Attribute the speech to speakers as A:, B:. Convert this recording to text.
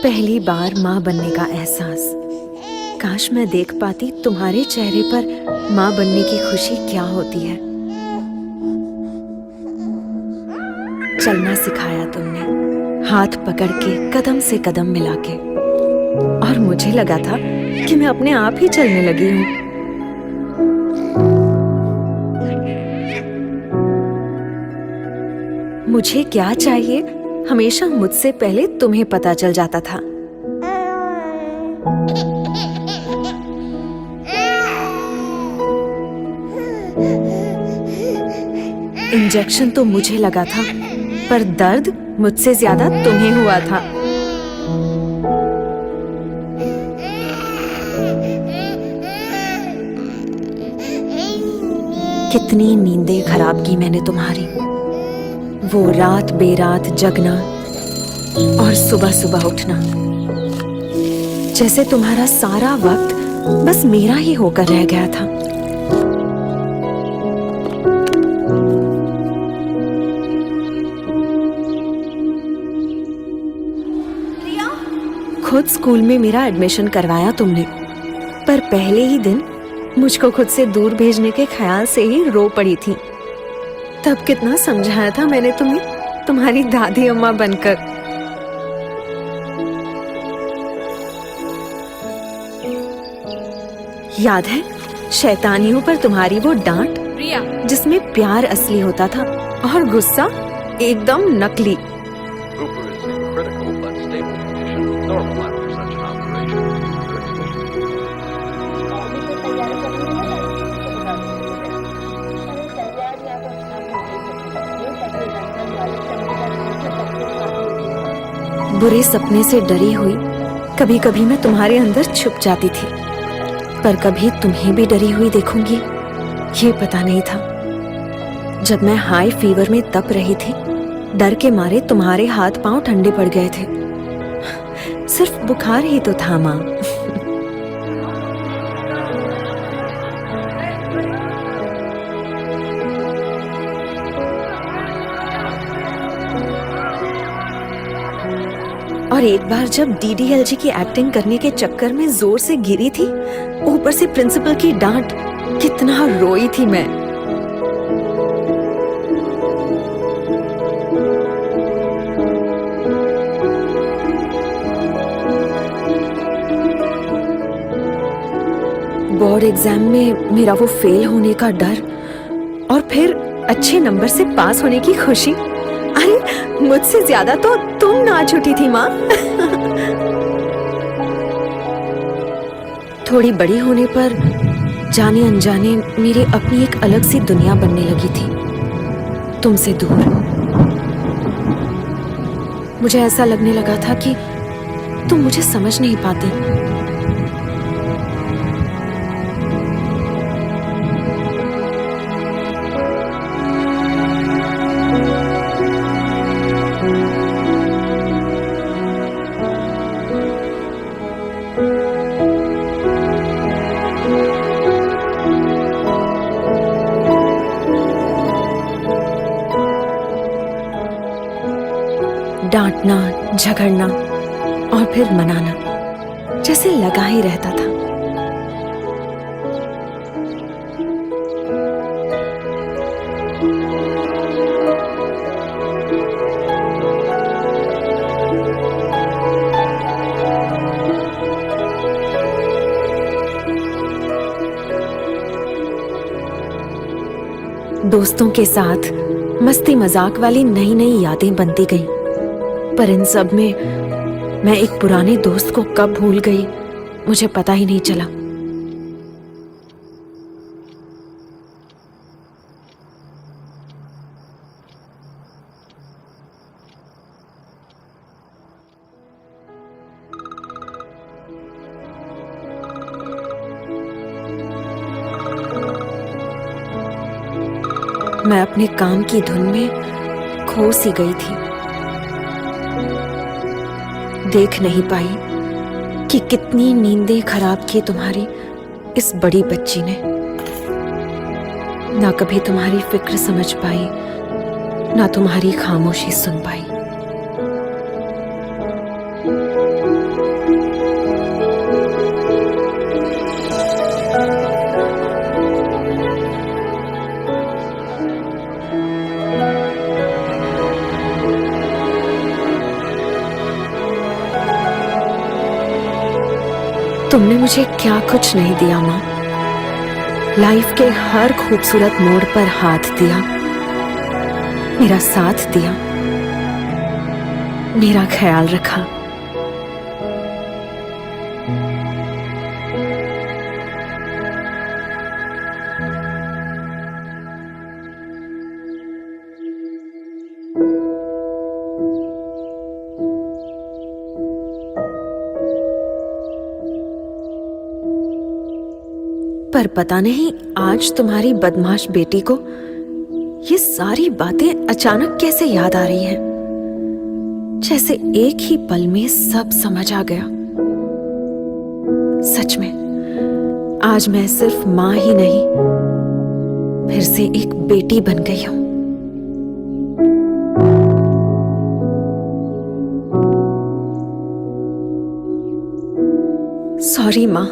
A: पहली बार माँ बनने का एहसास। काश मैं देख पाती तुम्हारे चेहरे पर माँ बनने की खुशी क्या होती है। चलना सिखाया तुमने, हाथ पकड़ के कदम से कदम मिला के, और मुझे लगा था कि मैं अपने आप ही चलने लगी हूँ। मुझे क्या चाहिए हमेशा मुझसे पहले तुम्हें पता चल जाता था। इंजेक्शन तो मुझे लगा था, पर दर्द मुझसे ज्यादा तुम्हें हुआ था। कितनी नींदें खराब की मैंने तुम्हारी, वो रात बेरात जगना और सुबह सुबह उठना, जैसे तुम्हारा सारा वक्त बस मेरा ही होकर रह गया था। खुद स्कूल में मेरा एडमिशन करवाया तुमने, पर पहले ही दिन मुझको खुद से दूर भेजने के ख्याल से ही रो पड़ी थी। तब कितना समझाया था मैंने तुम्हें, तुम्हारी दादी अम्मा बनकर। याद है शैतानियों पर तुम्हारी वो डांट, जिसमें प्यार असली होता था और गुस्सा एकदम नकली। बुरे सपने से डरी हुई कभी कभी मैं तुम्हारे अंदर छुप जाती थी, पर कभी तुम्हें भी डरी हुई देखूंगी ये पता नहीं था। जब मैं हाई फीवर में तप रही थी, डर के मारे तुम्हारे हाथ पांव ठंडे पड़ गए थे। सिर्फ बुखार ही तो था माँ। और एक बार जब डीडीएलजी की एक्टिंग करने के चक्कर में जोर से गिरी थी, ऊपर से प्रिंसिपल की डांट, कितना रोई थी मैं। बोर्ड एग्जाम में मेरा वो फेल होने का डर, और फिर अच्छे नंबर से पास होने की खुशी। अरे मुझसे ज्यादा तो तुम नाच उठी थी माँ। थोड़ी बड़ी होने पर जाने अनजाने मेरी अपनी एक अलग सी दुनिया बनने लगी थी, तुमसे दूर। मुझे ऐसा लगने लगा था कि तुम मुझे समझ नहीं पाती। डांटना, झगड़ना और फिर मनाना जैसे लगा ही रहता था। दोस्तों के साथ मस्ती मजाक वाली नई नई यादें बनती गईं, पर इन सब में मैं एक पुराने दोस्त को कब भूल गई मुझे पता ही नहीं चला। मैं अपने काम की धुन में खो सी गई थी। देख नहीं पाई कि कितनी नींदें खराब की तुम्हारी इस बड़ी बच्ची ने। ना कभी तुम्हारी फिक्र समझ पाई, ना तुम्हारी खामोशी सुन पाई। तुमने मुझे क्या कुछ नहीं दिया माँ। लाइफ के हर खूबसूरत मोड़ पर हाथ दिया, मेरा साथ दिया, मेरा ख्याल रखा। पर पता नहीं आज तुम्हारी बदमाश बेटी को ये सारी बातें अचानक कैसे याद आ रही हैं, जैसे एक ही पल में सब समझ आ गया। सच में आज मैं सिर्फ मां ही नहीं, फिर से एक बेटी बन गई हूं। सॉरी मां।